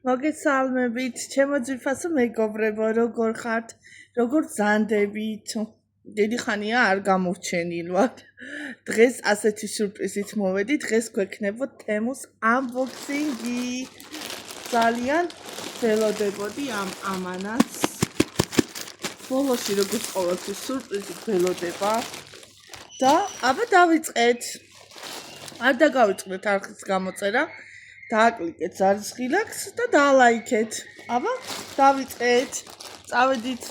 მოგესალმებით, ჩემო ძვირფასო მეგობრებო, როგორ ხართ? როგორ ზანდებით? დიდი ხანია არ გამორჩენილ ვარ. დღეს ასეთი სიურპრიზით მოვედი, დღეს გვექნებოდა თემუს unboxing-ი. ძალიან ველოდებოდი ამ ამანაც. ბოლოში როგორც ყოველთვის სიურპრიზით ველოდება. და აბა დავიწყეთ. არ დაგავიწყდეთ არხის გამოწერა. დააკლიკეთ ზარზღილაკს და დაალაიქეთ. აბა დავიწყეთ. წავედით.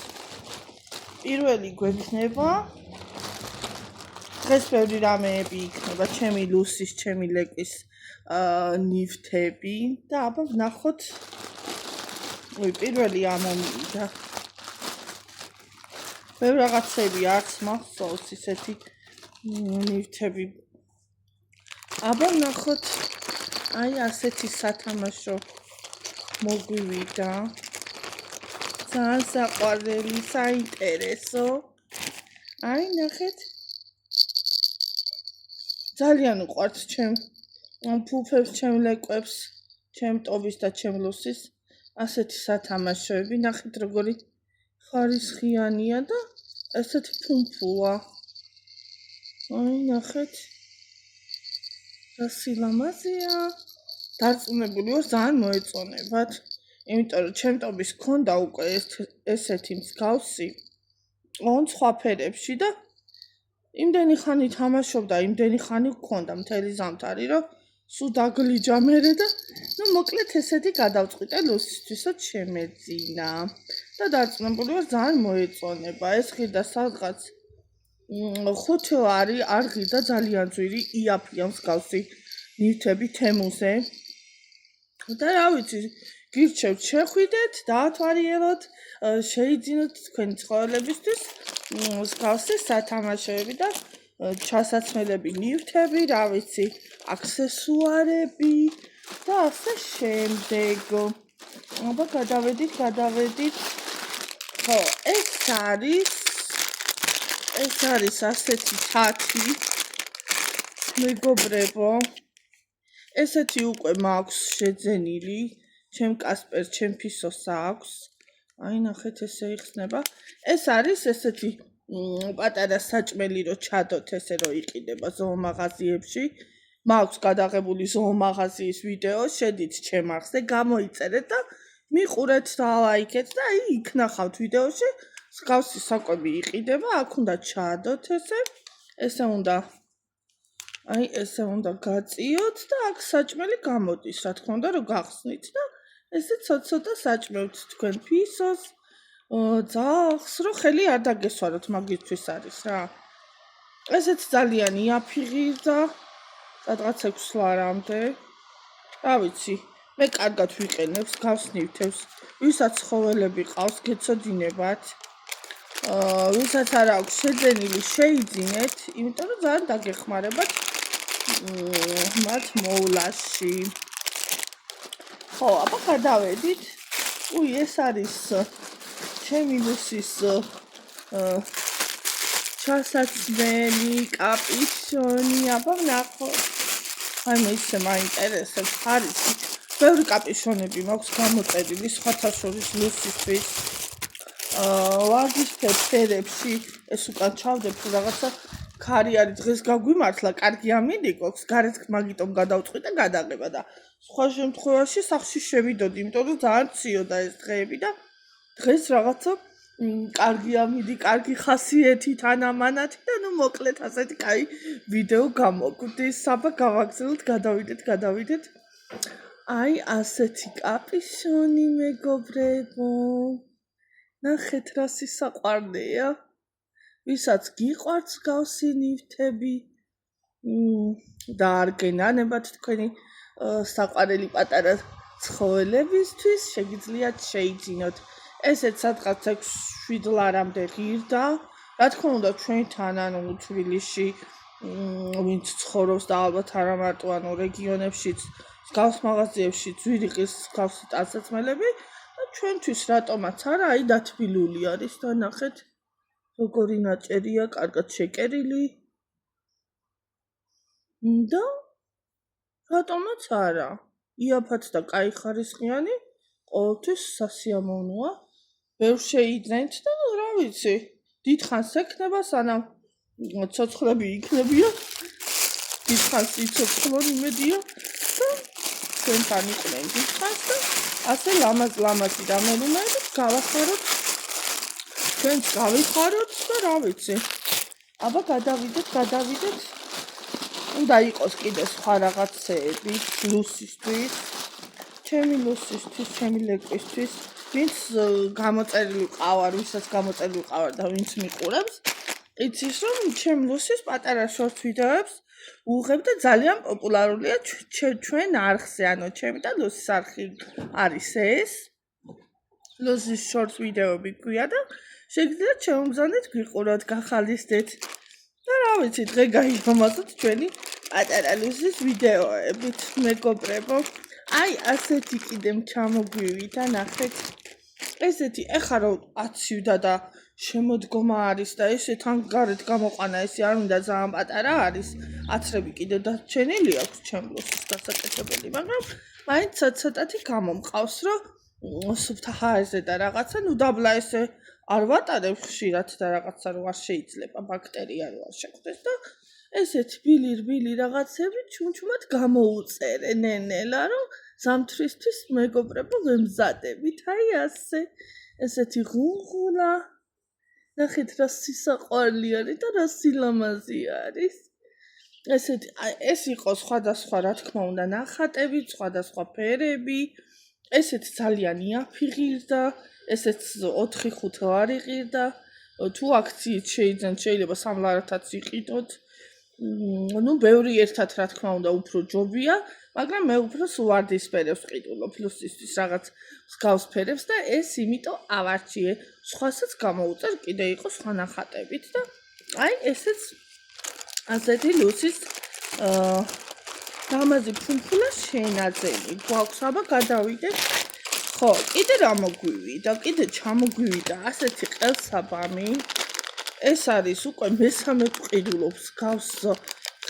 პირველი გვექნება. დღეს ბევრი რამეები იქნება, ჩემი ლუსის, ჩემი ლეკვის ნივთები და აბა ვნახოთ. პირველი ამომიდა. ბევრი რაღაცები აქვს მახსოვს ისეთი ნივთები. აბა ვნახოთ. აი ასეთი სათამაშო მოგვივიდა. ძალიან საყვარელი, საინტერესო. აი ნახეთ. ძალიან უყვართ ჩემ ფუფებს, ჩემ ლეკვებს, ჩემ ტობის და ჩემ ლუსის ასეთი სათამაშოები. ნახეთ როგორი ხარისხიანია და ესეთი ფუმფუა. აი ნახეთ. სილამაზეა. დარწმუნებული ვარ, ძალიან მოეწონებათ. იმიტომ რომ ჩემ ტობის ქონდა უკვე ესეთი მსგავსი სხვა ფერებში და იმდენი ხანი თამაშობდა, იმდენი ხანი გქონდა მთელი ზამთარი, რომ სულ დაგლიჯა მერე და მოკლედ ესეთი გადავწყვიტე ლუსისთვისაც შემეძინა. და დარწმუნებული ვარ, ძალიან მოეწონება. ეს ღირდა სადღაც 5 ლარი, არ ღირდა ძალიან ძვირი იაფია მსგავსი ნივთები თემუზე. და რა ვიცი, გირჩევთ შეხვიდეთ, დაათვალიეროთ, შეიძინოთ თქვენი ცხოველებისთვის მსგავსი სათამაშოები და ჩასაცმელები ნივთები, რა ვიცი, აქსესუარები და ასე შემდეგ. აბა გადავედით. ხო, ეს არის ასეთი თათი. მეგობრებო, ესეთი უკვე მაქვს შეძენილი, ჩემ კასპერს, ჩემ ფისოს აქვს. აი ნახეთ, ესე იხსნება. ეს არის ესეთი პატარა საჭმელი, რომ ჩადოთ ესე რომ იყიდება ზოომაღაზიებში. მაქვს გადაღებული ზოომაღაზიის ვიდეო, შედით ჩემ არხზე, გამოიწერეთ და მიყურეთ და ლაიქეთ და აი იქ ნახავთ ვიდეოში, მსგავსი საკვები იყიდება, აქ უნდა ჩადოთ ესე. ესე უნდა გაწიოთ და აქ საჭმელი გამოდის, რა თქმა უნდა, რომ გახსნით და ესე ცოტა საჭმევთ თქვენ ფისოს, ძაღლს, რომ ხელი არ დაგესვაროთ, მაგისთვის არის რა. ესეც ძალიან იაფი ღირდა, სადღაც 6 ლარამდე. რა ვიცი, მე კარგად ვიყენებ გავს ნივთებს, ვისაც ცხოველები ყავს, გეცოდინებათ. ვისაც არ აქვს შეძენილი, შეიძინეთ, იმიტომ რომ ძალიან დაგეხმარებათ მათ მოვლაში. ხო, აბა გადავედით. ეს არის ჩემი ლუსის ჩასაცმელი კაპიშონი. აბა ვნახოთ. აი მე ისე მაინტერესებს ხარისხი. ბევრი კაპიშონები მაქვს გამოწერილი, სხვათა შორის ლუსისთვის. ვარდისფერ ფერებში ეს უკან ჩავდებ თუ რაღაცა ქარი არის დღეს გაგვიმართლა, კარგი ამინდი გვაქვს, გარეთ მაგიტომ გადავწყვიტე და გადაღება და სხვა შემთხვევაში სახლში შევიდოდი, იმიტომ რომ ძალიან ციოდა ეს დღეები და დღეს რაღაცა კარგი ამინდი, კარგი ხასიათით ანამანათი და მოკლედ ასეთი კაი ვიდეო გამოგვდის. აბა გავაგზავნოთ, გადავიდეთ. აი ასეთი კაპიშონი მეგობრებო. ნახეთ რა სისაყვარლეა. ვისაც გიყვართ მსგავსი ნივთები და არ გენანებათ თქვენი საყვარელი პატარა ცხოველებისთვის, შეგიძლიათ შეიძინოთ. ესეც სადღაც 6-7 ლარამდე ღირდა. რა თქმა უნდა, ჩვენთან ანუ თბილისში ვინც ცხოვრობს და ალბათ არა მარტო ანუ რეგიონებშიც, მსგავს მაღაზიებში ძვირი ყის მსგავსი ტანსაცმელები და ჩვენთვის რატომაც არა, აი დათბილული არის და ნახეთ როგორი ნაჭერია, კარგად შეკერილი და რატომაც არა. იაფად და კაი ხარისხიანი ყოველთვის სასიამოვნოა. ბევრ შეიძენთ და რა ვიცი, დიდხანს ექნება, სანამ ცოცხლები იქნებიან. დიდხანს იცოცხლონ იმედია და ჩვენთან იყვნენ დიდხანს და ასე ლამაზი რამეუნეებს გავახაროთ. ჩვენც გავიხაროთ და რა ვიცი. აბა გადავიდეთ. უნდა იყოს კიდე სხვა რაღაცეები ლუსისთვის. ჩემი ლუსისთვის, ჩემი ლეკვისთვის, ვინც გამოწერილი ყავარ, ვისაც გამოწერილი ყავარ და ვინც მიყურებს, იცის რომ ჩემ ლუსის პატარა შორტ ვიდეოებს უღებ და ძალიან პოპულარულია ჩვენ არხზე, ანუ ჩემი და ლუსის არხი არის ეს. ლუსის შორტ ვიდეოები გვია და შეგიძლიათ შემოგზავნეთ, გვიყუროთ, გახალისდეთ. და რა ვიცი, დღე გაიგომაზოთ ჩვენი პატარა ლუსის ვიდეოებით, მეგობრებო. აი, ასეთი კიდე ჩამოგვივიდა, ნახეთ. ესეთი ეხლა რომ აცივდა და შემოდგომა არის და ესე თან გარეთ გამოყვანა, ესე არ მინდა ძალიან პატარა არის. აცრები კიდე დარჩენილი აქვს ჩემ ლუსის დასაკეთებელი, მაგრამ მაინც ცოტათი გამომყავს, რომ სუფთა ჰაერზე და რაღაცა, ნუ დაბლა ესე არ ვატარებ ხშირად და რაღაცა რო არ შეიძლება ბაქტერია რო არ შეხვდეს და ესეთ ბილი რაღაცები ჩუმჩუმად გამოუწერე ნენელა, რომ ზამთრისთვის მეგობრებო ვემზადებით. აი ასე. ესეთი ღუნღულა. ნახეთ რა სისაყვარლე არის და რა სილამაზე არის. ესეთი ეს იყო სხვადასხვა რა თქმა უნდა ნახატები, სხვადასხვა ფერები. ესეთ ძალიან იაფი ღირდა, ესეც 4-5 ლარი ღირდა. თუ აქციით შეიძლება 3 ლარათაც იყიდოთ. ნუ ბევრი ერთად რა თქმა უნდა უფრო ჯობია, მაგრამ მე უფრო სუვარდის ფერებს ვყიდულობ ლუსისთვის რაღაც მსგავს ფერებს და ეს იმიტომ ავარჩიე. სხვასაც გამოუწერ კიდე იყო სხვა ნახატებით და აი ესეც ასეთი ლუსის ლამაზი ფუნფულა შენაძენი გვაქვს. აბა გადავიდეთ. ხო, კიდე რა მოგვივიდა? კიდე ჩამოგვივიდა ასეთი ყელსაბამი. ეს არის უკვე მესამე ვყიდულობ მსგავს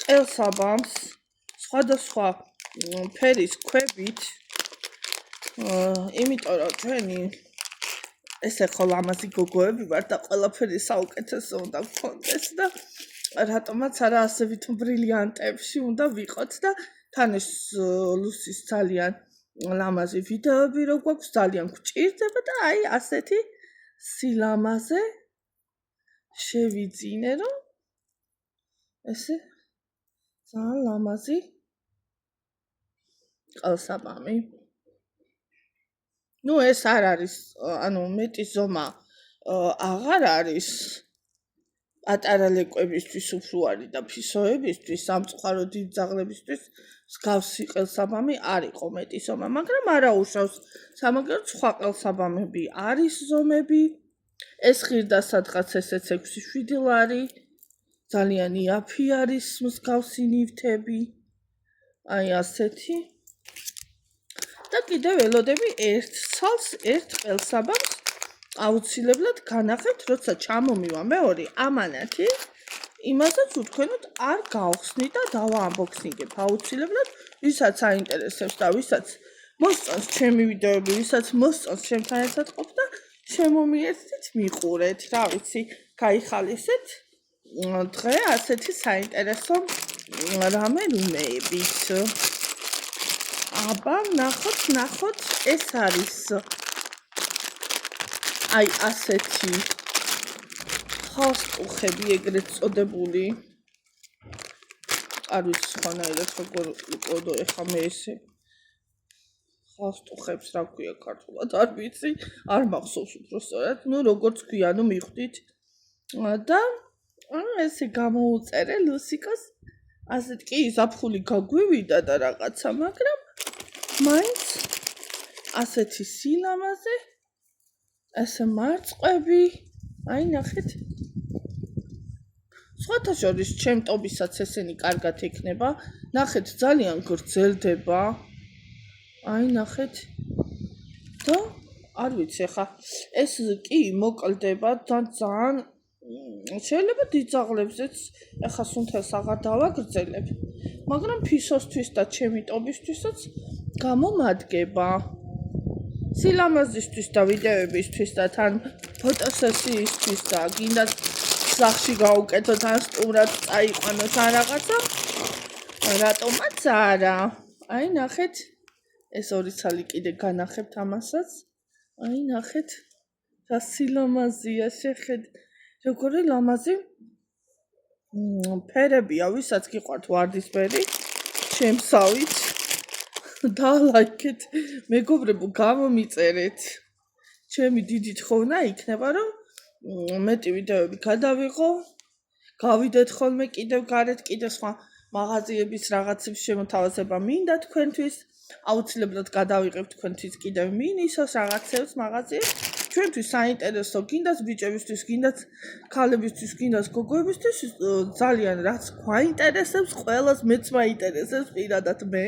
ყელსაბამს სხვადასხვა ფერის ქვებით. იმიტომ რომ ჩვენი ესე ხო ლამაზი გოგოები ვარ და ყველაფერი საუკეთესო უნდა გქონდეს და რატომაც არა ასევით ბრილიანტებში უნდა ვიყოთ და თან ეს ლუსის ძალიან ლამაზი ვიდეოები რო გვაქვს ძალიან გვჭირდება და აი ასეთი სილამაზე შევიძინე რომ ესე ძალიან ლამაზი ყელსაბამი. ნუ ეს არ არის, ანუ მეტი ზომა აღარ არის პატარა ლეკვებისთვის უფრო არის და ფისოებისთვის, სამწუხარო დიდ ძაღლებისთვის მსგავსი ყელსაბამი არ იყო მეტი ზომა, მაგრამ არა უშავს სამაგერო სხვა ყელსაბამები არის ზომები. ეს ღირდა სადღაც ესეც 6-7 ლარი. ძალიან იაფი არის მსგავსი ნივთები. აი ასეთი. და კიდე ველოდები ერთ ცალს, ერთ ყელსაბამს აუცილებლად განახებთ, როცა ჩამომივა მეორე ამანათი, იმასაც უთქვენოთ არ გავხსნით და დავაანბოქსინგებ აუცილებლად, ვისაც აინტერესებს და ვისაც მოსწონს ჩემი ვიდეოები, ვისაც მოსწონს ჩემთან ერთად ყოფ და შემომიერთდით, მიყურეთ, რა ვიცი, გაიხალისეთ დღე ასეთი საინტერესო რამე რუმეებით. აბა ნახოთ, ეს არის აი ასეთი ხალსტუხები ეგრეთ წოდებული. არ ვიცი სხვანაირად როგორ უყოდო ეხა მე ესე ხალსტუხებს რა ქვია ქართულად, არ ვიცი, არ მახსოვს უბრალოდ, ნუ როგორც ქვია, ნუ მიხვდით. და ესე გამოუწერე ლუსიკას, ასეთ კი ზაფხული გაგვივიდა და რაღაცა, მაგრამ მაინც ასეთი სილამაზე, ესე მარწყები, აი ნახეთ. სხვათა შორის ჩემ ტობისაც ესენი კარგად იქნება, ნახეთ ძალიან გრძელდება. აი ნახეთ. და არ ვიცი ხა ეს კი მოკლდება და ძალიან შეიძლება დიდ ძაღლებზეც ეხა სუნთელს აღარ დავაგრძელებ, მაგრამ ფისოსთვის და ჩემი ტობისთვისაც გამომადგება. სილამაზისთვის და ვიდეოებისთვის და თან ფოტოსესიისთვის და გინდათ სახლში გავუკეთოთ ან სტუმრად წაიყვანოთ ან რაღაცა რატომაც არა აი ნახეთ ეს ორი ცალი კიდე განახებთ ამასაც აი ნახეთ რა სილამაზია შეხედეთ როგორი ლამაზი ფერებია ვისაც გიყვართ ვარდისფერი შემსავით და ლაიქეთ მეგობრებო გამომიწერეთ ჩემი დიდი თხოვნა იქნება რომ მეტი ვიდეოები გადავიღო გავიდეთ ხოლმე კიდევ გარეთ კიდევ სხვა მაღაზიების რაღაცებს შემოთავაზება მინდა თქვენთვის აუცილებლად გადავიღებ თქვენთვის კიდევ მინისოს რაღაცებს მაღაზიებს ჩვენთვის საინტერესო გინდათ ბიჭებისთვის გინდათ ქალებისთვის გინდათ გოგოებისთვის ძალიან რაც გვაინტერესებს ყველას მეც მაინტერესებს პირადად მე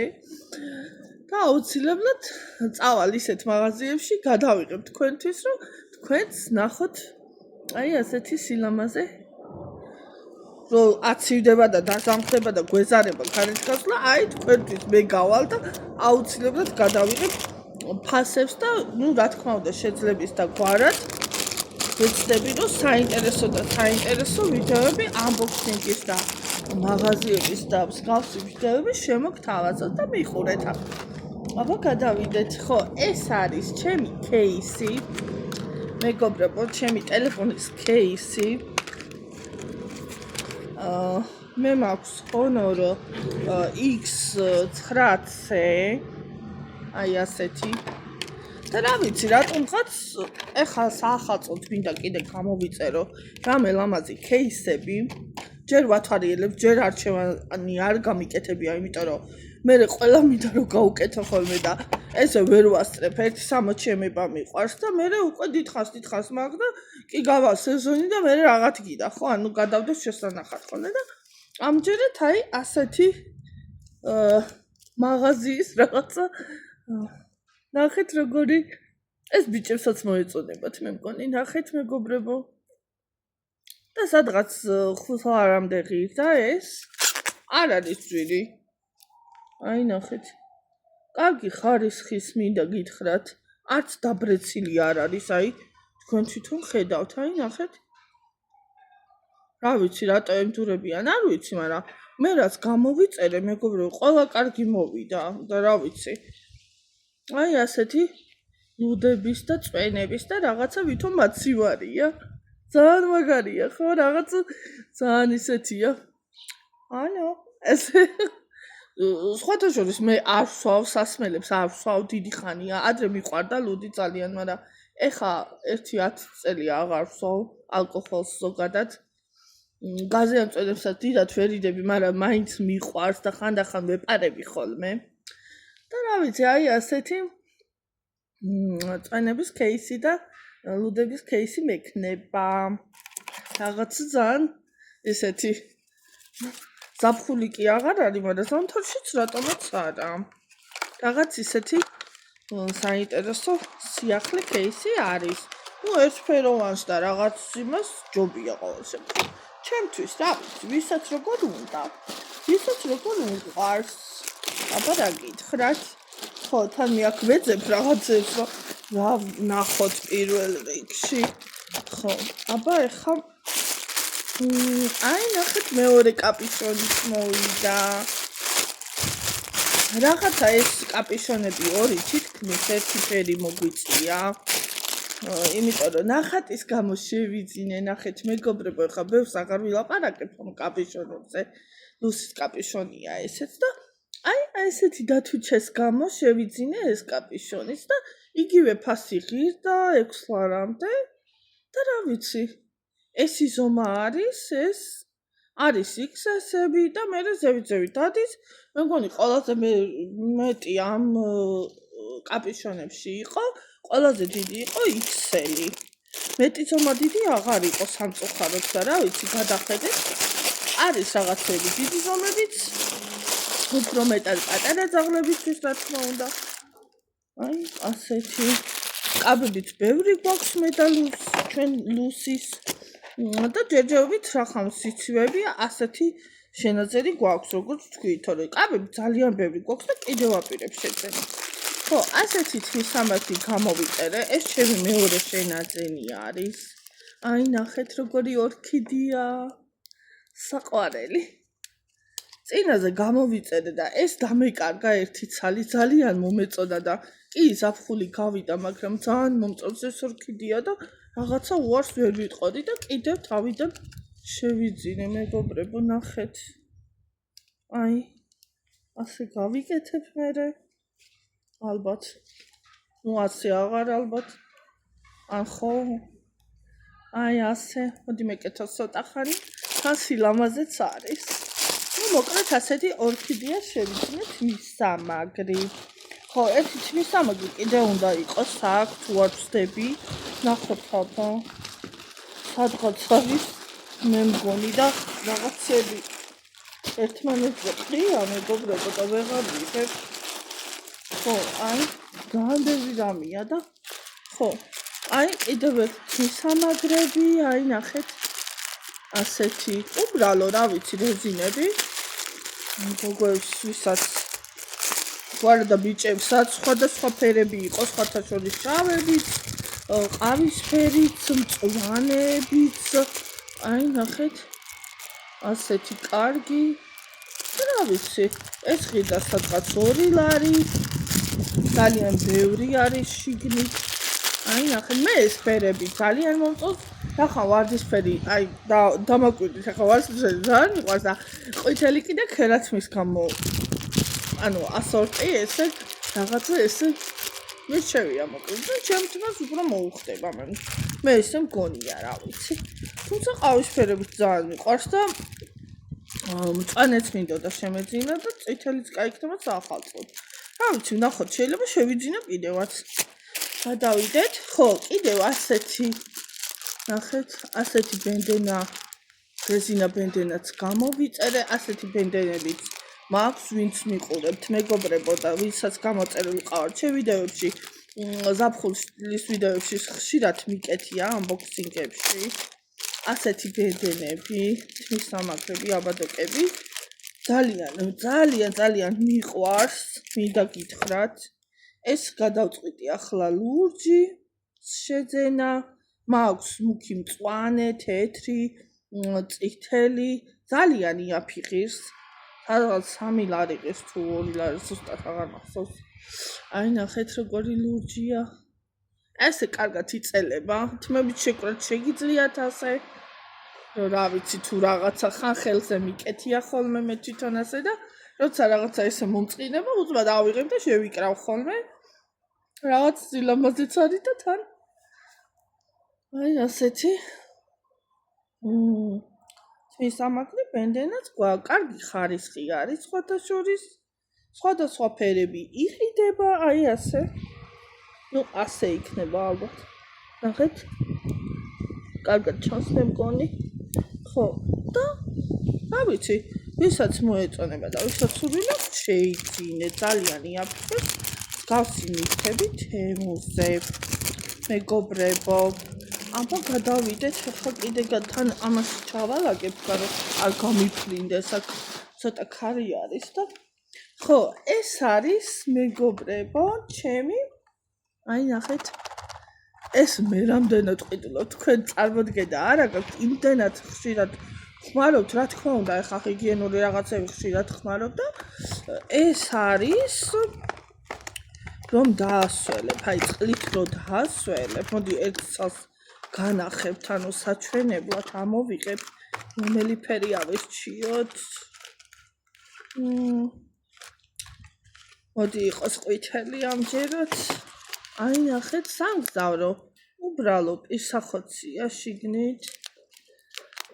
და აუცილებლად წავალ ისეთ მაღაზიებში გადავიღებ თქვენთვის რომ თქვენც ნახოთ აი ასეთი სილამაზე რომ აცივდება და დაგამხდება და გვეზარება გარეთ გასვლა აი თქვენთვის მე გავალ და აუცილებლად გადავიღებ ფასებს და ნუ რა თქმა უნდა შეძლების და გვარად ვეცდები რომ საინტერესო ვიდეოები unboxing-ის და მაღაზიების და მსგავსი ვიდეოები შემოგთავაზოთ და მიყურეთ აბა გადავიდეთ ხო ეს არის ჩემი кейსი მეგობრებო ჩემი ტელეფონის кейსი მე მაქვს Honor X9C აი ასეთი და რა ვიცი რატომღაც ეხლა საახალწლოდ მინდა კიდე გამოვიწერო რამე ლამაზი кейსები ჯერ ვათვალიერებ ჯერ არჩევანი არ გამიკეთებია იმიტომ რომ მე ყველა მინდა რომ გავუკეთო ხოლმე და ესე ვერ ვასწრებ ერთი 60 მიყვარს და მე უკვე დიდხანს მაქვს და კი გავა სეზონი და მე რაღაც გიდა ხო ანუ გადავდეს შესანახად ხოლმე და ამჯერად აი ასეთი მაღაზიის რაღაცა ნახეთ როგორი ეს ბიჭებსაც მოეწონებათ მე მგონი ნახეთ მეგობრებო და სადღაც 5 ლარამდე ღირდა ეს არ არის ძვირი აი ნახეთ კარგი ხარისხის მინდა გითხრათ არც დაბრეცილი არ არის აი თქვენ თვითონ ხედავთ აი ნახეთ რა ვიცი რატო ემძურებიან არ ვიცი მაგრამ მე რაც გამოვიწერე მეგობრებო ყველა კარგი მოვიდა და რა ვიცი აი ასეთი ნუდების და წვენების და რაღაცა ვითომ მაცივარია ძალიან მაგარია ხო რაღაცა ძალიან ისეთია ანუ ესე სხვათა შორის მე არ ვსვავ სასმელებს არ ვსვავ დიდი ხანია ადრე მიყვარდა ლუდი ძალიან მაგრამ ეხა 1-10 წელია აღარ ვსვავ ალკოჰოლს ზოგადად გაზიან წვენებსაც დიდად ვერიდები მაგრამ მაინც მიყვარს და ხანდახან ვეპარები ხოლმე და რა ვიცი აი ასეთი წვენების кейსი და ლუდების кейსი მექნება რაღაც ძალიან ესეთი ზაფხული კი აღარ არის მაგრამ ზამთარშიც რატომაც არა რაღაც ისეთი საინტერესო სიახლე кейსი არის ნუ ერთფეროვანს და რაღაც იმას ჯობია ყოველ შემთხვევაში ჩემთვის რა ვიცი ვისაც როგორ უნდა ვისაც როგორ უყვარს აბა რა გითხრათ ხო თან მე აქ ვეძებ რაღაცებს რომ რა ნახოთ პირველ რიგში ხო აბა ეხა აი ნახეთ მეორე კაპიშონიც მოვიდა რაღაცა ეს კაპიშონები ორი თითქმის ერთი ფერი მოგვიწია იმიტომ რომ ნახატის გამო შევიძინე ნახეთ მეგობრებო ეხა ბევრს აღარ ვილაპარაკებ ამ კაპიშონებზე ლუსის კაპიშონია ესეც და აი ესეთი დათვიჩეს გამო შევიძინე ეს კაპიშონიც და იგივე ფასი ღირდა 6 ლარამდე და რა ვიცი ეს იზომა არის ეს არის XS-ები და მე ზევით დადის მე მგონი ყველაზე მეტი ამ კაპიშონებში იყო ყველაზე დიდი იყო XL-ი მეტი ზომა დიდი აღარ იყო სამწუხაროდ და რა ვიცი გადახედეთ არის რაღაცები დიდი ზომებიც უფრო მეტად პატარა ძაღლებისთვის რა თქმა უნდა აი ასეთი კაბელით ბევრი გვაქვს მე და ჩვენ ლუსის და ჯერჯერობით რახან სიცივები ასეთი შენაძენი გვაქვს როგორც თქვი თორე კაბები ძალიან ბევრი გვაქვს და კიდევ აპირებ შეძენას ხო, ასეთი თვისამართი გამოვიწერე, ეს ჩემი მეორე შენაძენი არის. აი, ნახეთ როგორი ორქიდეა. საყვარელი. წინაზე გამოვიწერე და ეს დამეკარგა ერთი ცალი, ძალიან მომეწონა და კი ზაფხული გავიდა, მაგრამ ძალიან მომწონს ეს ორქიდეა და რაღაცა უარს ვერ ვიტყოდი და კიდევ თავიდან შევიძინე, მეგობრებო, ნახეთ. აი, ასე გავიკეთებ მერე. ალბათ. ნუ ასე აღარ ალბათ. ან ხო? აი ასე, მოდი მეკეთოს ცოტა ხანი, თან სილამაზეც არის. ნუ მოკლედ ასეთი ორქიდეა შევიძინეთ მისამაგრი. ხო, ერთი მისამაგრი კიდე უნდა იყოს, აქ თუ არ ვსდები, ნახოთ აბა. სადღაც არის მე მგონი და რაღაცები ერთმანეთზე ყრია, მეგობრებო და ვეღარ ვიღებ. ხო, აი, ძალიან ბევრი რამეა და ხო, აი, კიდევ ერთი მისამაგრები, აი, ნახეთ. ასეთი, უბრალო, რა ვიცი, რეზინები. მოგოებს ვისაც გვარ და ბიჭებსაც სხვადასხვა ფერები იყო, სხვათა შორის შავებიც, ყავისფერიც, მწვანეებიც. აი, ნახეთ. ასეთი კარგი. რა ვიცი, ეს ღირდა სადღაც 2 ლარი. ძალიან ბევრი არის შიგნით. აი, ნახეთ, მე ეს ფერები ძალიან მომწონს. ახლა ვარდისფერი, აი, დამაკვირდით, ახლა ვარდისფერი ძალიან მიყვარს და ყვითელი კიდე ქერაც მის გამო. ანუ ასორტი ესე რაღაცა ესე მირჩევია მოკლედ. და ჩემს თავს უფრო მოუხდება მე ესე მგონია, რა ვიცი. თუმცა ყავისფერებიც ძალიან მიყვარს და მწვანეც მინდოდა შემეძინა და წითელიც გაიქნება საახალწლოდ. რა ვიცი, ნახოთ, შეიძლება შევიძინო კიდევაც. გადავიდეთ. ხო, კიდევ ასეთი ნახეთ, ასეთი ბენდენა, რეზინა ბენდენაც გამოვიწერე, ასეთი ბენდენებიც მაქვს, ვინც მიყურებთ, მეგობრებო და ვისაც გამოწერილი ყავართ ჩემ ვიდეოებში, ზაფხულის ვიდეოებში ხშირად მიკეთია unboxing-ებში. ასეთი ბენდენები, თვისამაგრები, აბადოკები. ძალიან მიყვარს, მინდა გითხრათ. ეს გადავწყვიტი ახლა ლურჯი შეძენა. მაქვს მუქი მწვანე, თეთრი, წითელი, ძალიან იაფიღირს. სადღაც 3 ლარი ყის თუ 2 ლარი, ზუსტად აღარ მახსოვს. აი, ნახეთ როგორი ლურჯია. ესე კარგად იწელება. თმებით შეკვრათ შეგიძლიათ ასე. რა ვიცი, თუ რაღაცა ხან ხელზე მიკეთია ხოლმე მე თვითონ ასე და როცა რაღაცა ესე მომწყინება, უცბად ავიღებ და შევიკრავ ხოლმე. რაღაც სილამაზეც არის და თან აი ასეთი თვისამაგრი ბენდენაც გვაქვს, კარგი ხარისხი არის სხვათა შორის, სხვადასხვა ფერები იყიდება, აი ასე. ნუ ასე იქნება ალბათ. ნახეთ. კარგად ჩანს მე მგონი. ხო, და რა ვიცი, ვისაც მოეწონება და ვისაც სურვილი აქვს, შეიძინე, ძალიან იაფიქრებს. გავსი ნივთები თემუზე. მეგობრებო, აბა გადავიდეთ, ახლა კიდე თან ამაში ჩავალაგებ, რომ არ გამიფრინდეს, აქ ცოტა ქარი არის და ხო, ეს არის მეგობრებო, ჩემი. აი ნახეთ. ეს მე რამდენად ყიდულობ, თქვენ წარმოდგენა არა გაქვთ, იმდენად ხშირად ხმარობთ, რა თქმა უნდა, ახლა ჰიგიენური რაღაცები ხშირად ხმარობ და ეს არის რომ დაასველებ, აი წყლით რო დაასველებ, მოდი ერთ წელს განახებთ, ანუ საჩვენებლად ამოვიღებ, რომელი ფერი ავირჩიოთ. მოდი იყოს ყვითელი ამჯერად. აი ნახეთ, სამგზავრო, უბრალო პირსახოცია შიგნით.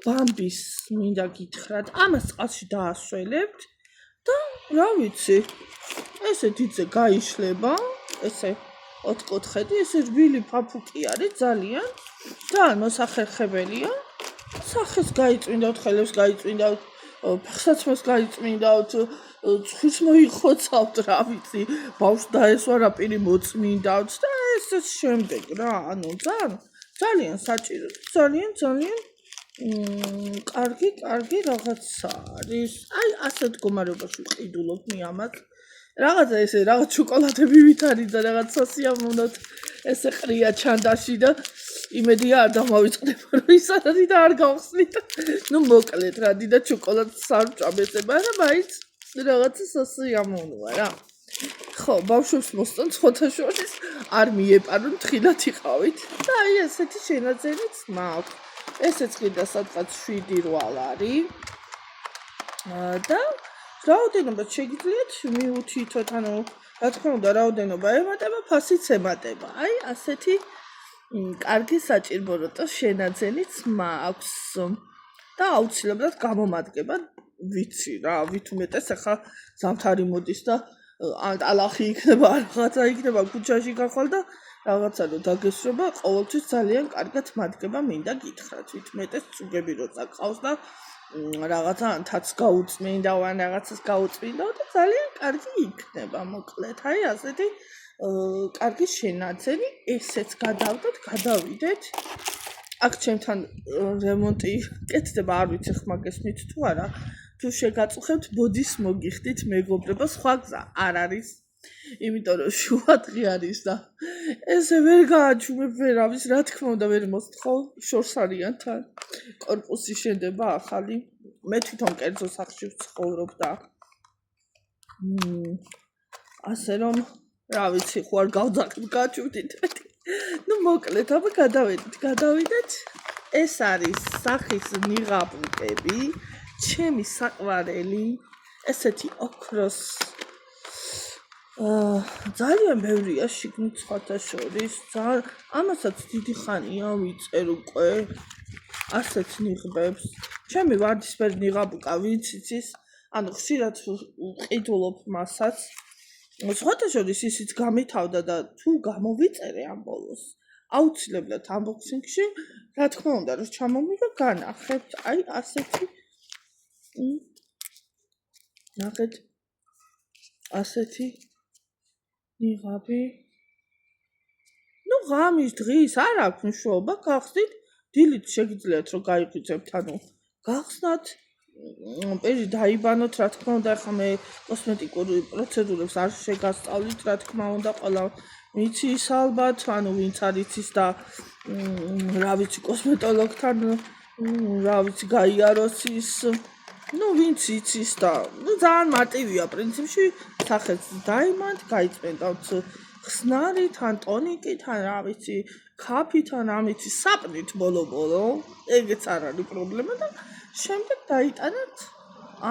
ბამბის მინდა გითხრათ, ამას წყალში დაასველებთ და რა ვიცი, ესე დიდზე გაიშლება, ესე 4 კუთხედი, ესე რბილი ფაფუკი არის ძალიან მოსახერხებელია. სახეს გაიწმინდავთ, ხელებს გაიწმინდავთ, ფეხსაცმელს გაიწმინდავთ, ცხვირს მოიხოცავთ, რა ვიცი, ბავშვს დაესვარა პირი მოწმინდავთ და ესე შემდეგ რა, ანუ ძალიან საჭირო, ძალიან კარგი რაღაცა არის. აი ასეთ მდგომარეობაში ვყიდულობ მე ამას. რაღაცა ესე რაღაც შოკოლადები ვით არის და რაღაც სასიამოვნოდ ესე ყრია ჩანდაში და იმედია არ დამავიწყდება რომ ის არ არის და არ გავხსნით. ნუ მოკლედ რა დიდა შოკოლადს არ ვჭამեցება რა მაინც რაღაცა სასიამოვნოა რა. ხო, ბავშვებს მოსწონ ცხოთაშორის არ მიეპარონ თხილად იყავით და აი ესეთი შენაძენიც მაქვს. ესეც კიდე სადღაც 7-8 არის. და რაოდენობა შეგიძლიათ მიუთითოთ, ანუ რა თქმა უნდა, რაოდენობა ემატება, ფასიც ემატება. აი, ასეთი კარგი საჭირბოროტო შენაძენიც მაქვს და აუცილებლად გამომადგება, ვიცი რა, ვით უმეტეს ახლა ზამთარი მოდის და ალახი იქნება, რაღაცა იქნება ქუჩაში გახვალ და რაღაცა რო დაგესრობა, ყოველთვის ძალიან კარგად მადგება, მინდა გითხრათ, ვით უმეტეს წუგები რო წაყავს და რაღაცა ანთაც გაუწმინდა, ან რაღაცას გაუწმინდა და ძალიან კარგი იქნება, მოკლედ. აი, ასეთი კარგი შენაძენი, ესეც გადავდოთ, გადავიდეთ. აქ ჩემთან რემონტი კეთდება, არ ვიცი ხმა გესმით თუ არა. თუ შეგაწუხებთ, ბოდის მოგიხდით, მეგობრებო, სხვა გზა არ არის. იმიტომ რომ შუადღე არის და ესე ვერ გააჩუმებ ვერავის, რა თქმა უნდა, ვერ მოსთხოვ, შორს არიან თან. კორპუსი შენდება ახალი. მე თვითონ კერძო სახლში ვცხოვრობ და ასე რომ რა ვიცი, ხო არ გავძახმგაჩვდით. ნუ მოკლედ, აბა გადავიდეთ. ეს არის სახის ნიღაბუკები, ჩემი საყვარელი, ესეთი ოქროს ძალიან ბევრია შიგნით სხვათა შორის, ამასაც დიდი ხანია ვიწერ უკვე ასეთ ნიღბებს. ჩემი ვარდისფერი ნიღაბუკა ვინც იცის, ანუ ხშირად ვყიდულობ მასაც. სხვათა შორის ისიც გამითავდა და თუ გამოვიწერე ამ ბოლოს, აუცილებლად unboxing-ში, რა თქმა უნდა, რომ ჩამომიგო განახებთ, აი ასეთი ნახეთ ასეთი ნიღაბი. ნუ ღამის დღის არ აქვს მნიშვნელობა, გახსნით, დილით შეგიძლიათ რომ გაიღვიძებთ, ანუ გახსნათ, პირი დაიბანოთ, რა თქმა უნდა, ახლა მე კოსმეტიკური პროცედურებს არ შეგასწავლით, რა თქმა უნდა, ყველა მიცის ალბათ, ანუ ვინც არ იცის და რა ვიცი, კოსმეტოლოგთან რა ვიცი, გაიაროს ის, ნუ ვინც იცის და ნუ ძალიან მარტივია პრინციპში, სახეს დაიმანთ, გაიწმენდავთ ხსნარით, ან ტონიკით, ან რა ვიცი, ქაფით, ან ამიცი საპნით ბოლო-ბოლო, ეგეც არ არის პრობლემა და შემდეგ დაიტანათ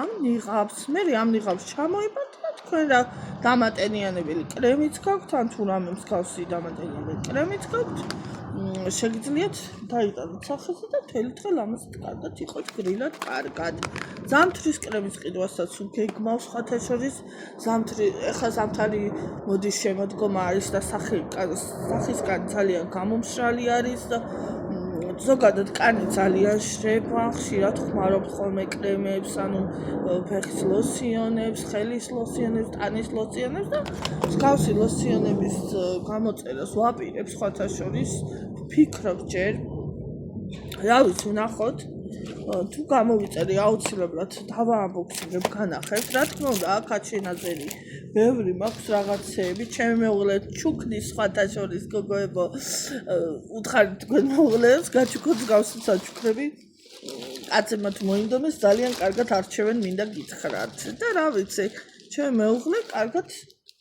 ამ ნიღაბს. მე ამ ნიღაბს ჩამოიბანთ და თქვენ რა დამატენიანებელი კრემიც გაქვთ, ან თუ რამე მსგავსი დამატენიანებელი კრემიც გაქვთ, შეგიძლიათ დაიტანოთ სახეზე და მთელი დღე ლამაზად კარგად იყოთ გრილად კარგად. ზამთრის კრემის ყიდვასაც გეგმავს სხვათა შორის, ეხლა ზამთარი მოდის შემოდგომა არის და სახისგან ძალიან გამომშრალი არის და ზოგადად კანი ძალიან შრება, ხშირად ხმარობთ ხოლმე კრემებს, ანუ ფეხის ლოსიონებს, ხელის ლოსიონებს, ტანის ლოსიონებს და მსგავსი ლოსიონების გამოწერას ვაპირებ სხვათა შორის, ვფიქრობ ჯერ, რა ვიცი, ვნახოთ, თუ გამოვიწერე აუცილებლად დავაunboxing-ებ განახებთ, რა თქმა უნდა, აქაც შენაძენი ბევრი მაქვს რაღაცეები, ჩემი მეუღლე ჩუქნის სხვათა შორის გოგოებო, უთხარით თქვენ მეუღლეებს, გაჩუქოთ მსგავსი საჩუქრები, კაცებმა თუ მოინდომეს, ძალიან კარგად არჩევენ, მინდა გითხრათ და რა ვიცი, ჩემი მეუღლე კარგად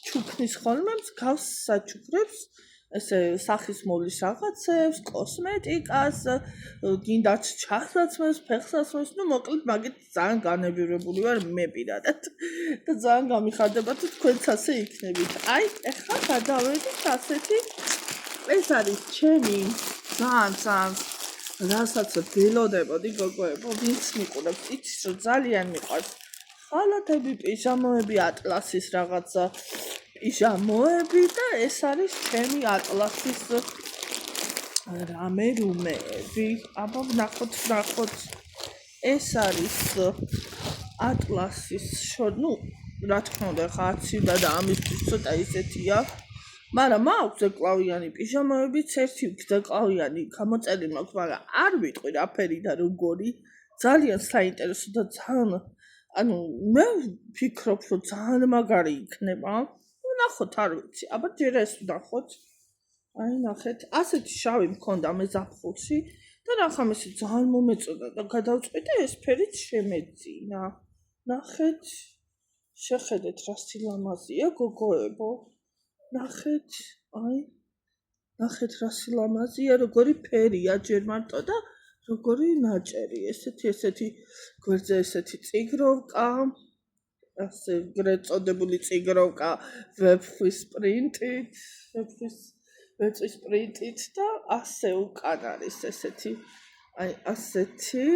ჩუქნის ხოლმე მსგავს საჩუქრებს, ესე სახის მოვლის რაღაცებს, კოსმეტიკას, გინდათ ჩახსაცმელს, ფეხსაცმელს, ნუ მოკლედ მაგით ძალიან განებირებული ვარ მე პირადად და ძალიან გამიხარდება თუ თქვენც ასე იქნებით. აი, ეხლა გადავედით ასეთი, ეს არის ჩემი ძალიან რასაც ველოდებოდი გოგოებო, ვინც მიყურებს, იცის რომ ძალიან მიყვარს ხალათები, პიჟამოები, ატლასის რაღაცა პიჟამოები და ეს არის ჩემი ატლასის რამე რუმეები. აბა ვნახოთ. ეს არის ატლასის ნუ რა თქმა უნდა ხა აცივდა და ამისთვის ცოტა ისეთია. მაგრამ მაქვს ეკლავიანი პიჟამოებიც, ერთი ეკლავიანი გამოწერილი მაქვს, მაგრამ არ ვიტყვი რა ფერი და როგორი. ძალიან საინტერესო და ძალიან ანუ მე ვფიქრობ, რომ ძალიან მაგარი იქნება. ნახოთ, არ ვიცი, აბა ჯერ ეს ვნახოთ. აი ნახეთ, ასეთი შავი მქონდა მე ზაფხულში და ნახამ ესე ძალიან მომეწონა და გადავწყვიტე ეს ფერიც შემეძინა. ნახეთ, შეხედეთ რა სილამაზეა გოგოებო. ნახეთ, აი ნახეთ რა სილამაზეა, როგორი ფერია ჯერ მარტო და როგორი ნაჭერი, ესეთი გვერდზე ესეთი წიგროვკა, ასე გრეწოდებული წიგროვკა ვეფხვის პრინტით, ვეწვის პრინტით და ასე უკან არის ესეთი, აი ასეთი,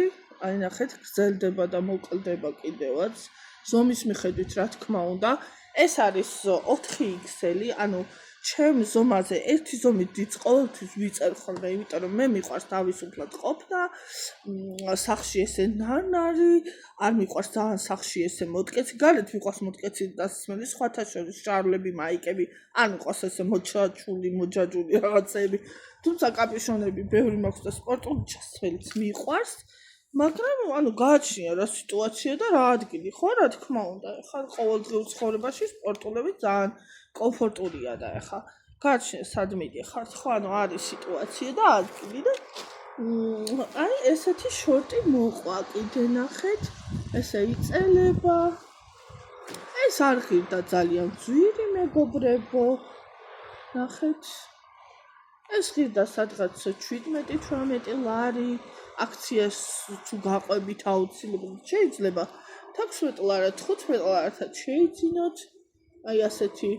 აი ნახეთ გრძელდება და მოკლდება კიდევაც, ზომის მიხედვით რა თქმა უნდა, ეს არის 4XL, ანუ ჩემ ზომაზე ერთი ზომით დიდს ყოველთვის ვიწერ ხოლმე, იმიტომ რომ მე მიყვარს თავისუფლად ყოფნა, სახში ესე ნანარი, არ მიყვარს ძალიან სახში ესე მოტკეცი, გარეთ მიყვარს მოტკეცი და სმელი, სხვათა შორის შარლები, მაიკები, არ მიყვარს ესე მოჩაჩული, მოჯაჯული რაღაცები, თუმცა კაპიშონები ბევრი მაქვს და სპორტული ჩასწველიც მიყვარს, მაგრამ ანუ გააჩნია რა სიტუაცია და რა ადგილი, ხო რა თქმა უნდა, ეხლა ყოველდღიურ ცხოვრებაში სპორტულები ძალიან კომფორტულია და ეხლა გააჩნია სად მიდიხართ, ხო ანუ არის სიტუაცია და ადგილი და აი ესეთი შორტი მოყვა კიდე ნახეთ, ესე იწელება. ეს არ ღირდა ძალიან ძვირი მეგობრებო. ნახეთ. ეს ღირდა სადღაც 17-18 ლარი. აქციას თუ გაყვებით აუცილებლად შეიძლება 16 ლარა 15 ლარათაც შეიძინოთ. აი ასეთი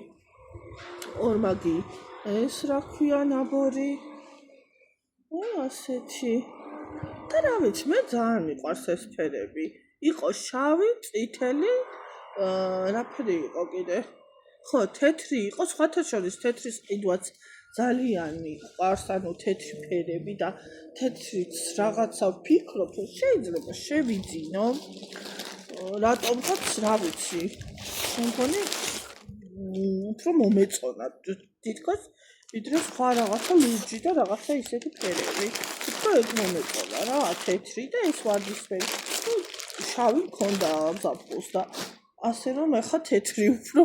ორმაგი ეს რა ქვია ნაბორი. აი ასეთი. და რა ვიცი, მე ძალიან მიყვარს ეს ფერები. იყო შავი, წითელი, რა ფერი იყო კიდე? ხო, თეთრი იყო, სხვათა შორის თეთრის ყიდვაც ძალიან მიყვარს, ანუ თეთრი ფერები და თეთრიც რაღაცა ვფიქრობ, რომ შეიძლება შევიძინო. რატომღაც რა ვიცი. მგონი უფრო მომეწონა თითქოს ვიდრე სხვა რაღაცა ლურჯი და რაღაცა ისეთი ფერები. უფრო ეგ მომეწონა რა, თეთრი და ეს ვარდისფერი. შავი მქონდა ზაფხულს და ასე რომ ეხა თეთრი უფრო.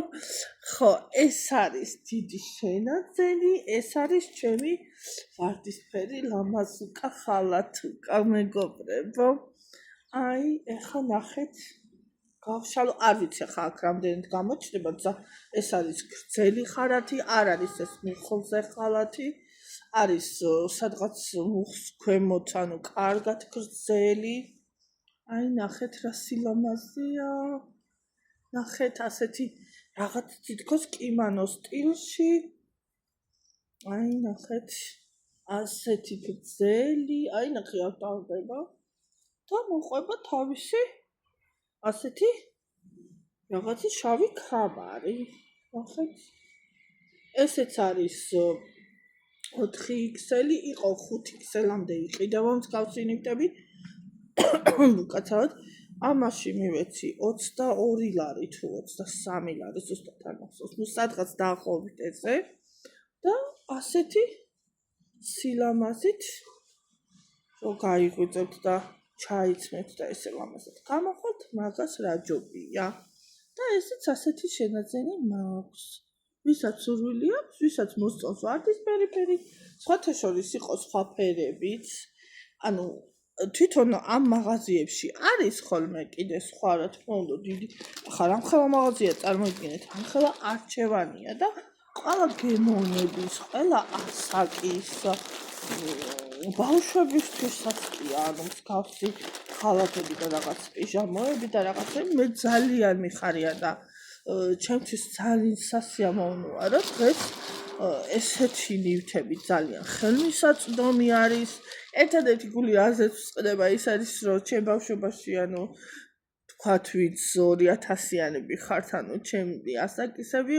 ხო, ეს არის დიდი შენაძენი, ეს არის ჩემი ვარდისფერი ლამაზუკა ხალათუკა მეგობრებო. აი, ეხა ნახეთ. გავშალო, არ ვიცი ახლა აქ რამდენად გამოჩნდება და ეს არის გრძელი ხალათი, არ არის ეს მუხლზე ხალათი, არის სადღაც მუხლს ქვემოთ, ანუ კარგად გრძელი. აი ნახეთ რა სილამაზეა. ნახეთ ასეთი რაღაც თითქოს კიმანო სტილში. აი ნახეთ ასეთი გრძელი, აი ნახე არ დავდება და მოყვება თავისი ასეთი რაღაცი შავი ქაბარი. ნახეთ. ესეც არის 4XL, იყო 5XL-ამდე იყიდება მსგავსი ნივთები. უკაცრავად ამაში მივეცი 22 ლარი თუ 23 ლარი ზუსტად არ მახსოვს. ნუ სადღაც დაახლოებით ესე და ასეთი სილამაზით რო გაიღვიძებთ და ჩაიცმეთ და ესე ლამაზად გამოხოთ, მაგას რა ჯობია. და ესეც ასეთი შენაძენი მაქვს. ვისაც სურვილი აქვს, ვისაც მოსწონს ვარდისფერი ფერი, სხვათა შორის იყო სხვა ფერებიც. ანუ თვითონ ამ მაღაზიებში არის ხოლმე კიდე სხვა რა თქმა უნდა დიდი ახლა რამხელა მაღაზია წარმოიდგინეთ, რამხელა არჩევანია და ყველა გემოვნების, ყველა ასაკის ბავშვებისთვისაც კი ანუ მსგავსი ხალათები და რაღაც პიჟამოები და რაღაცები მე ძალიან მიხარია და ჩემთვის ძალიან სასიამოვნოა რომ დღეს ესეთი ნივთები ძალიან ხელმისაწვდომი არის. ერთადერთი გული აზრს ვწყდება ის არის რომ ჩემ ბავშვობაში ანუ თქვათ ვინც 2000-იანები ხართ ანუ ჩემი ასაკისები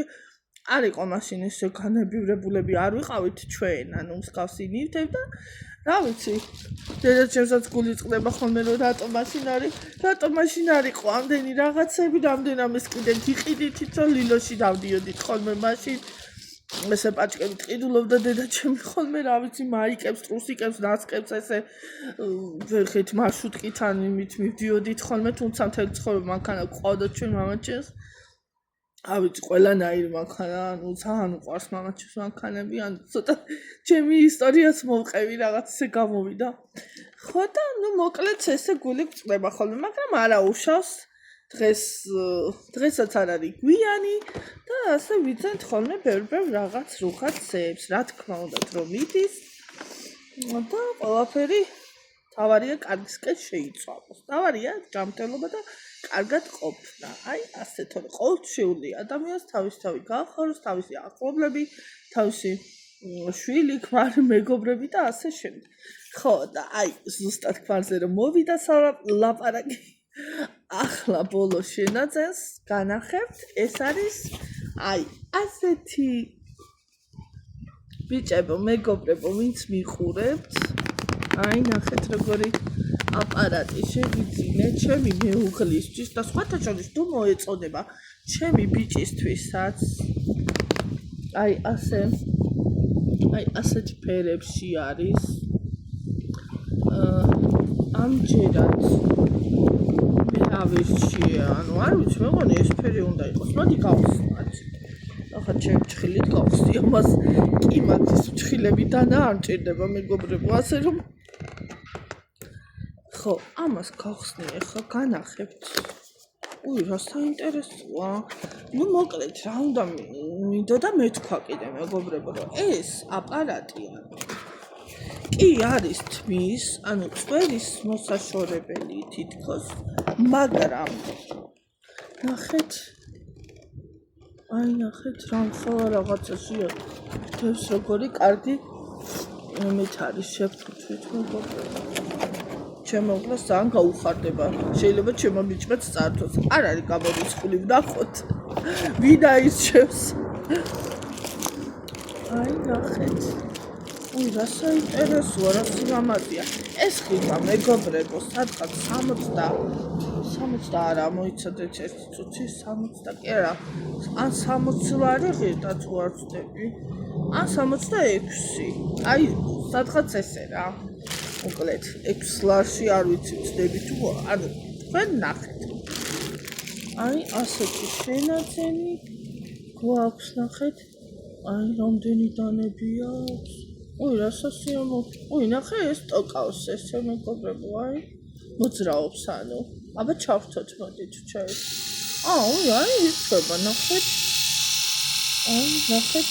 არ იყო მაშინ ესე განებივრებულები არ ვიყავით ჩვენ ანუ მსგავსი ნივთები და რა ვიცი დედა ჩემსაც გული წყდება ხოლმე რომ რატომ მაშინ არ იყო ამდენი რაღაცები რამდენ ამის კიდე გიყიდით რომ ლილოში დავდიოდით ხოლმე მაშინ ესე პაჭკებით ყიდულობდა დედა ჩემი ხოლმე რა ვიცი მაიკებს, ტრუსიკებს, ნაცკებს ესე ვერხით მარშრუტკიდან იმით მივდიოდით ხოლმე თუმცა მთელი ცხოვრება მანქანა გვყავდა ჩვენ მამაჩემს ავიცი ყველანაირი მანქანა ანუ ძალიან უყვარს მამაჩემს მანქანები ანუ ცოტა ჩემი ისტორიაც მოვყევი რაღაც ესე გამოვიდა ხო და ნუ მოკლედ ესე გული გწდება ხოლმე მაგრამ არა უშავს დღესაც არ არის გვიანი და ასე ვიძენთ ხოლმე ბევრ რაღაც რუხაცებს რა თქმა უნდა რომ მიდის და ყველაფერი თავარია კარგისკენ შეიცვალოს თავარია ჯანმრთელობა და კარგად ყოფნა აი ასე თორე ყოველშეული ადამიანს თავისთავი გაახაროს თავისი ახლობლები თავისი შვილი ქმარი მეგობრები და ასე შემდეგ ხო და აი ზუსტად ქმარზე რომ მოვიდა ლაპარაკი ახლა ბოლო შენაძენს განახებთ ეს არის აი ასეთი ბიჭებო მეგობრებო ვინც მიყურებთ აი ნახეთ როგორი აპარატი შევიძინე ჩემი მეუღლისთვის და სხვათა შორის თუ მოეწოდება ჩემი ბიჭისთვისაც აი ასეთ ფერებში არის ამჯერად ავეშია, ანუ არ ვიცი, მეგონი ეს ფერი უნდა იყოს. მოდი გავხსნათ. ახლა ჩემ ჭხილით გავხსნი, ამას კი მაგის ჭხილები დანა არ მჭირდება მეგობრებო, ასე რომ ხო, ამას გავხსნი, ახლა განახებთ. უი, რა საინტერესოა. ნუ მოკლედ, რა უნდა მინდოდა მეთქვა კიდე მეგობრებო, რომ ეს აპარატია. კი არის თმის, ანუ წვერის მოსაშორებელი თითქოს, მაგრამ ნახეთ რამ ხოლა რაღაცაშია თევს როგორი კარგი მით არის შეფუთვით მეგობრებო ჩემო უღლას ძალიან გაუხარდება შეიძლება ჩემო ბიჭმაც წართოს არ არის გამორიცხული ვნახოთ ვინ აირჩევს აი ნახეთ უი რა საინტერესოა რა სილამაზია ეს ხილა მეგობრებო სადღაც 60 არა მოიცადეთ ერთი წუთი 60 კი არა ან 60 ლარი ღირდა თუ არ ვწდები ან 66 აი სადღაც ესე რა მოკლედ 6 ლარში არ ვიცი ვწდები თუ ანუ თქვენ ნახეთ აი ასეთი შენაძენი გვაქვს ნახეთ აი რამდენი დანები აქვს უი რა სასიამო უი ნახე ეს ტოკავს ესე მეგობრებო აი მოძრაობს ანუ აბა ჩავხტოთ მოდი თუ ჩაი უი აი იწება ნახეთ აი ნახეთ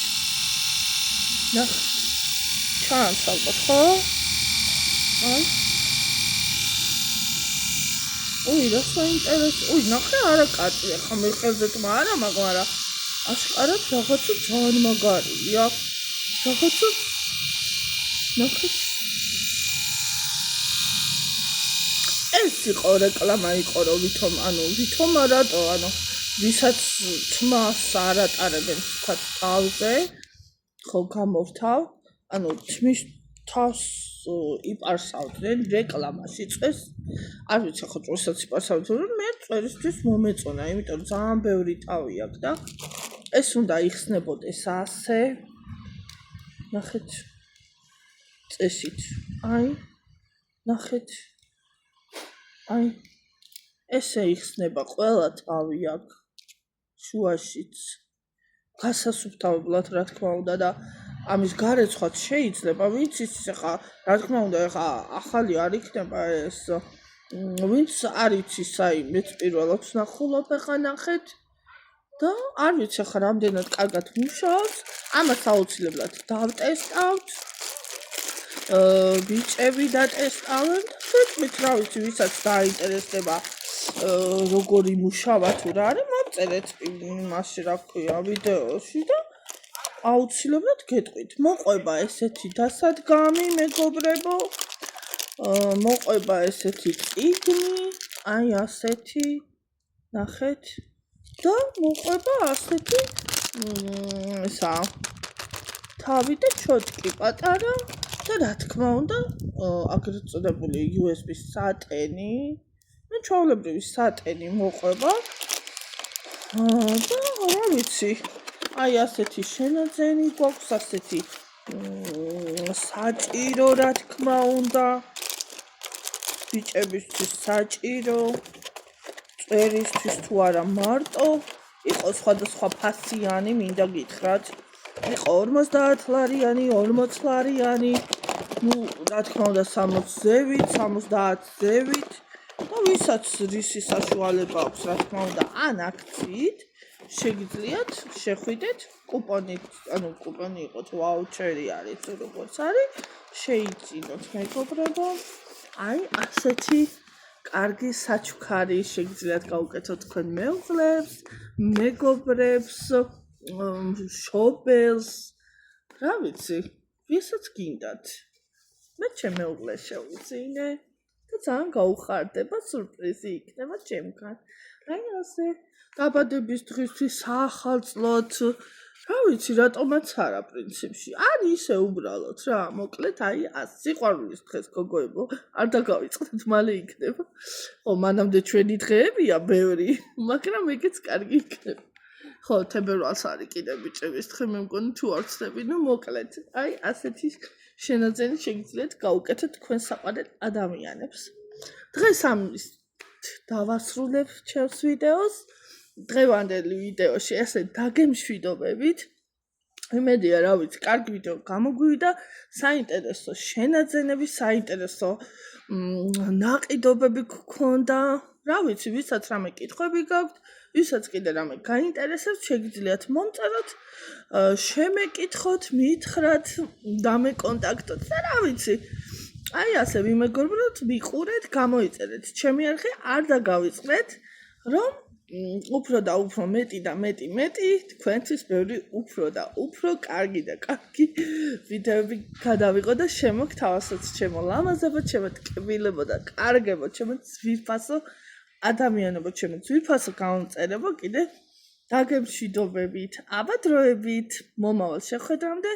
ჩანს ალბათ ხო აი უი რა საინტერესო უი ნახე არა კაცი ხა მე ხელზე თმა არა მაგრამ აშკარად რაღაცა ძალიან მაგარია რაღაცა ნახეთ ეს იყო რეკლამა იყო რომ ვითომ რატო ანუ ვისაც თმას არ ატარებენ თქვა თავზე ხო გამოვთავ ანუ თმის თავს იპარსავდნენ რეკლამაში წეს არ ვიცი ხო წესაც იპარსავდნენ მე წერისთვის მომეწონა იმიტომ რომ ძალიან ბევრი თავი აქვს და ეს უნდა იხსნებოდეს ასე ნახეთ წესით აი ნახეთ აი ესე იხსნება ყველა თავი აქ შუაშიც გასასუფთავებლად რა თქმა უნდა და ამის გარეცხაც შეიძლება ვინც ის ხა რა თქმა უნდა ხა ახალი არ იქნება ეს ვინც არ იცის აი მეც პირველად ვნახულობ ხა ნახეთ და არ ვიცი ხა რამდენად კარგად მუშაობს ამას აუცილებლად დავტესტავთ ბიჭები დატესტავენ თვითმით რა ვიცი ვისაც დაინტერესდება როგორი მუშავა თუ რა არის მოწერეთ იმაში რა ქვია ვიდეოში და აუცილებლად გეტყვით მოყვება ესეთი დასადგამი მეგობრებო მოყვება ესეთი წიგნი აი ასეთი ნახეთ და მოყვება ასეთი ესა თავი და ჩოჭკი პატარა და რა თქმა უნდა აგრეთ წოდებული USB სატენი ну ჩვეულებრივი სატენი მოყვება და რა ვიცი აი ასეთი შენაძენი გვაქვს, ასეთი საჭირო რა თქმა უნდა. ბიჭებისთვის საჭირო, წვერისთვის თუ არა მარტო, იყო სხვადასხვა ფასიანი, მინდა გითხრათ. იყო 50 ლარიანი, 40 ლარიანი, ну, რა თქმა უნდა 60 ზევით, 70 ზევით. და ვისაც რისი საშუალება აქვს, რა თქმა უნდა, ან აქციით შეგიძლიათ შეხვიდეთ კუპონით, ანუ კუპონი იყოთ ვაუჩერი არის თუ როგორც არის, შეიწინოთ მეგობრებო. აი ასეთი კარგი საჩუქარი შეგიძლიათ გაუკეთოთ თქვენ მეუღლებს, მეგობრებს, შობელს. რა ვიცი, ვისაც გინდათ. მე ჩემ მეუღლეს შევუწინე და ძალიან გაუხარდება, სურპრიზი იქნება ჩემგან. აი ასე დაბადების დღისთვის საახალწლოდ, რა ვიცი, რატომაც არა პრინციპში. არ ისე უბრალოდ რა, მოკლედ აი სიყვარულის დღეს გოგოებო, არ დაგავიწყდეთ, მალე იქნება. ხო, მანამდე ჩვენი დღეებია ბევრი, მაგრამ ეგეც კარგი იქნება. ხო, თებერვალს არის კიდე ბიჭების დღე, მე მგონი თუ არ ვცდები, ну მოკლედ, აი ასეთი შენაძენი შეგიძლიათ გაუკეთოთ თქვენ საყვარელ ადამიანებს. დღეს ამის დავასრულებ ჩემს ვიდეოს. დღევანდელი ვიდეოში ესე დაგემშვიდობებით. იმედია, რა ვიცი, კარგი ვიდეო გამოგვივიდა, საინტერესო შენაძენები, საინტერესო ნაყიდობები გქონდა. რა ვიცი, ვისაც რამე კითხვები გაქვთ, ვისაც კიდე რამე გაინტერესებს, შეგიძლიათ მომწეროთ, შემეკითხოთ, მითხრათ, დამეკონტაქტოთ და რა ვიცი. აი ასე ვიმეგობროთ, ვიყურეთ, გამოიწერეთ ჩემი არხი, არ დაგავიწყდეთ, რომ უფრო და უფრო მეტი და მეტი თქვენთვის ბევრი უფრო და უფრო კარგი და კარგი ვიდეოები გადავიღო და შემოგთავაზოთ ჩემო ლამაზებო, ჩემო ტკბილებო და კარგებო, ჩემო ძვირფასო ადამიანებო, ჩემო ძვირფასო გამომწერებო, კიდე დაგემშვიდობებით, აბა დროებით, მომავალ შეხვედრამდე,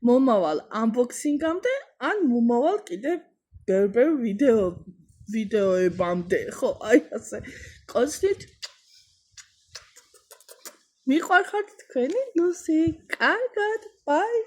მომავალ unboxing-ამდე, ან მომავალ კიდე ბევრ ვიდეოებამდე, ხო, აი ასე. ყოცდით მიყვარხართ თქვენი ლუსი, კარგად, ბაი.